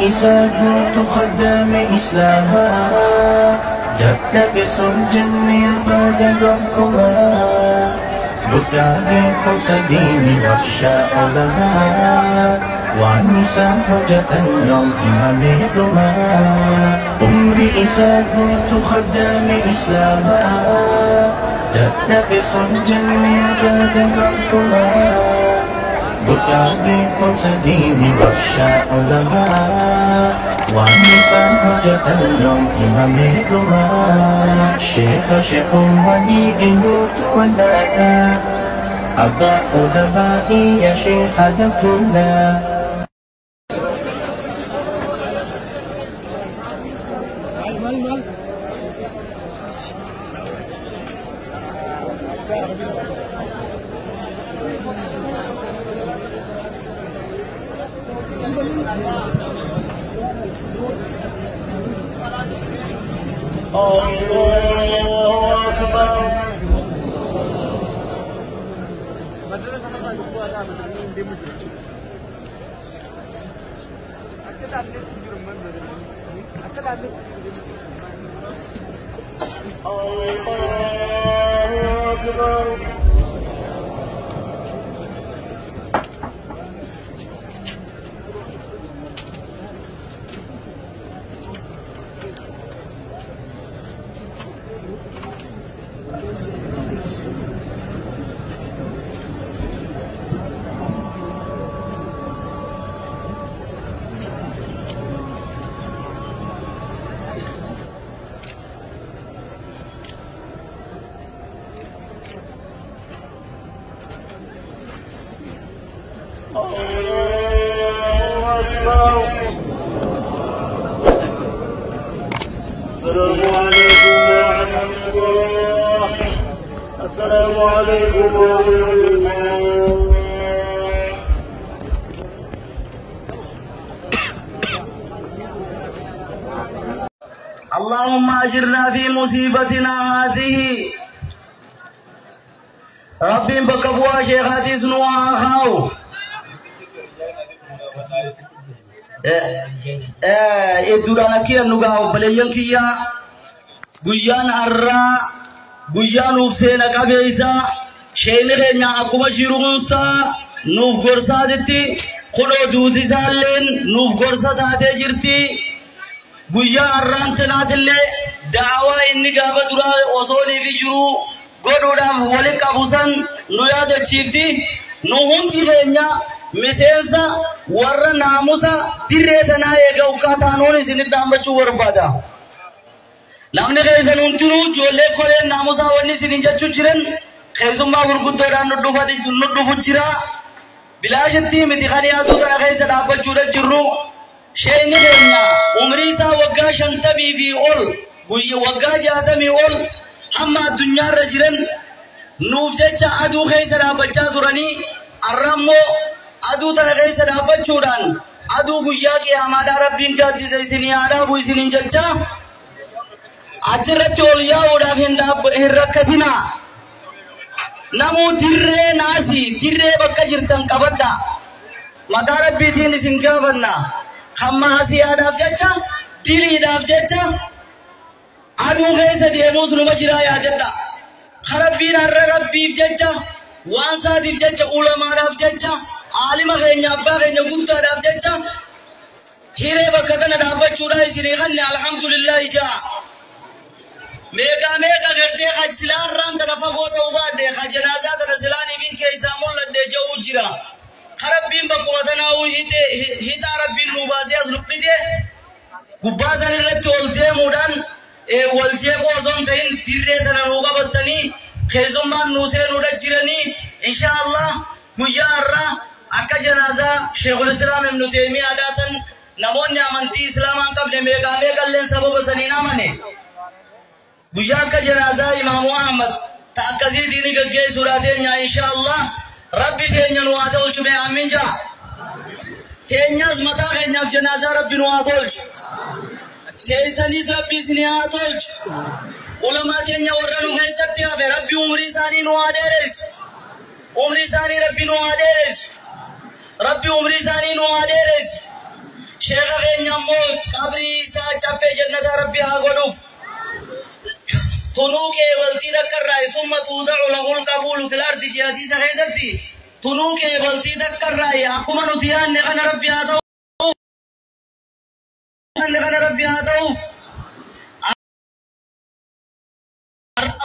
إساءة خدام إسلاما جبت بسرج بعد ذكما بكاء سدين والشاء لها والنساء حجة اليوم مليكما أمري إساءة خدام إسلاما جبت بسرج بعد ذكما بكاء سدين والشاء لها والنساء حجة اليوم مليكما شيخ ولي إنوت ولادا أضاء دبائي يا شيخ دكتولا الله أكبر الله أكبر السلام عليكم ورحمة الله. اللهم أجرنا في مصيبتنا هذه. ربي بكبوا شيخاتي سنوها خاو إدورانا كيا نوغاو بليان كيا guyyaan har'aa guyyaan nuuf seena qabeessa sheeyni keenya akkuma jiruunsa nuuf gorsaatitti kunoo duuti isaalleen nuuf gorsa taatee jirti guyyaa har'aan tanaatillee da'awaa inni gaafa duraa osoonii fi jiru godhuudhaaf waliin qabusan nu yaadachiifti nu hundi keenya miseensa warra naamusa dirree tanaa eega ukkataanoon isinit dhaammachuu barbaada namni keessan hundinuu ijoollee koreen naamusaa wanni isinin jechuu jiran keessummaa gurguddoodhaan nu dhufu jira bilaashitti miti kan yaaduu tana keessa dhaabbachuudha jirru sheeyni keenya umrii isaa waggaa 50 fi ol waggaa 60 ol hamma addunyaarra jiran nuuf jecha aduu keessa dhaabbachaa turanii arrammoo aduu tana keessa dhaabbachuudhaan aduu guyyaa qiyaamaadhaa rabbiin gaaddisa isinii haadhaabu isiniin jecha achirratti ol yaa'uudhaaf hin rakkatina namuu dirree naasi dirree bakka jirtan qabadha maqaa rabbiitiin isin gaafanna hamma hasiyaadhaaf jecha diliidhaaf jecha aduu keessa deemuus numa jiraa yaadadha rabbiin har'a rabbiif jecha waan saatiif jecha ulamaadhaaf jecha aalima keenya abbaa keenya guddaadhaaf jecha hiree bakka tana dhaabbachuudha isinii kanne alhamdulillah ijaa meeqa gartee silaan raan tana fagoo ta'uu baadde janaasaa tana silaanii min keessaa mul'adde ja'uu jira rabbiin bakkuma tanaa hiixaa rabbiin nuu baasee as luphite gubbaa san irratti ol deemuudhaan wal jeeqoo osoo hin ta'in dirree tana nuu qabattanii keessummaan nuu seenuudha jiranii inshaallah guyyaa har'aa akka janaasaa Sheikhul Islaam Ibn Taymiyaadhaatan namoonni amantii islaamaa hin qabne meeqalleen sababa saniin amane guyyaa akka janaasaa Imaamu Ahmad ta akkasiitiin gaggeessuudhaa teenya inshaallah rabbi teenya nu haa tolchu mee amiin jaa teenyas mataa keenyaaf janaasaa rabbi nu haa tolchu teessanis rabbi isin haa tolchu ulamaa teenya warra nu keessatti hafe rabbi umrii isaanii nu haa dheeressu umrii isaanii rabbi nu haa dheeressu rabbi umrii isaanii nu haa dheeressu sheekha keenya ammoo qabrii isaa caffee jannataa rabbi haa godhuuf tunuuqee baltii takkarraa summa tuuda'u lahul qabuulu fil ardi jihaadiisa keessatti tunuuqee baltii takkarraa akkuma nuti yaanne kana rabbi haa ta'uuf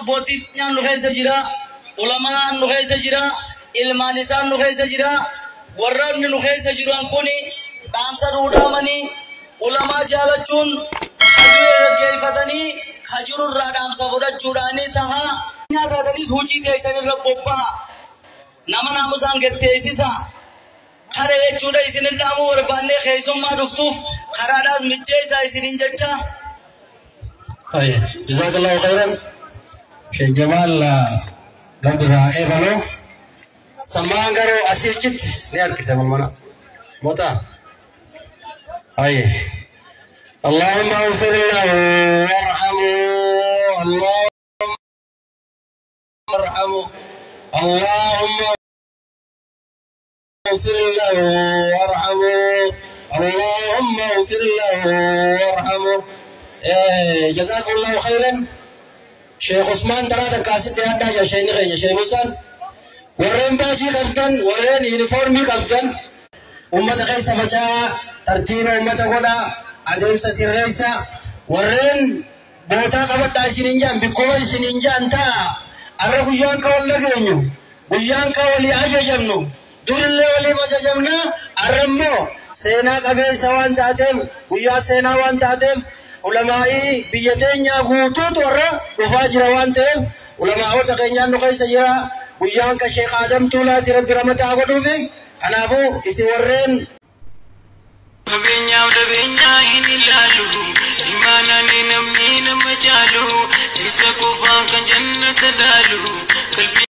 abbootii nyaan nu keessa jira ulamaan nu keessa jira ilmaan isaan nu keessa jira warroonni nu keessa jiran kuni dhaamsa duudhaamanii ulamaa jaalachuun hajuu gaggeeffatanii hajururraa dhaamsa fudhachuudhaanii tahaa nyaataatanis hojii teessanirra bobbaa nama naamusaan getteessisa kara jechuudha isinin dhaamuu barbaannee keessummaa dhuftuuf karaadhaas micheessaa isinin jecha jazakallahu khairan Sheikh Jamal gandura ebalo samangaro asikit ni arkisa mana mota اللهم اغفر له وارحمه اللهم اغفر له وارحمه اللهم اغفر له وارحمه جزاكم الله خيرا شيخ عثمان ثلاثة كاسد هذا يا شيخ يا شيخ حسن ورين باجي كابتن ورين يونيفورمي كابتن أمة كيسة فجأة ترتيب أمة كودا أدم سيريسا ورين بوتا كابت سينجان بكوي سينجان تا أرجوان كولا كينيو ويان كولي أجا جمنو دور اللي ولي ما جمنا أرمو سينا كبير سوان تاتم ويا سينا وان تاتم علماء بيتين يغوتو تورا وفاجر وان تف علماء تقينيان نقاي سجرا ويان كشيخ آدم تولا ترب رمتا عقدو في أنافو إسي ورين ببينيا هني لالو إيمانا نمني نمجالو إسا كوفان كان جنة لالو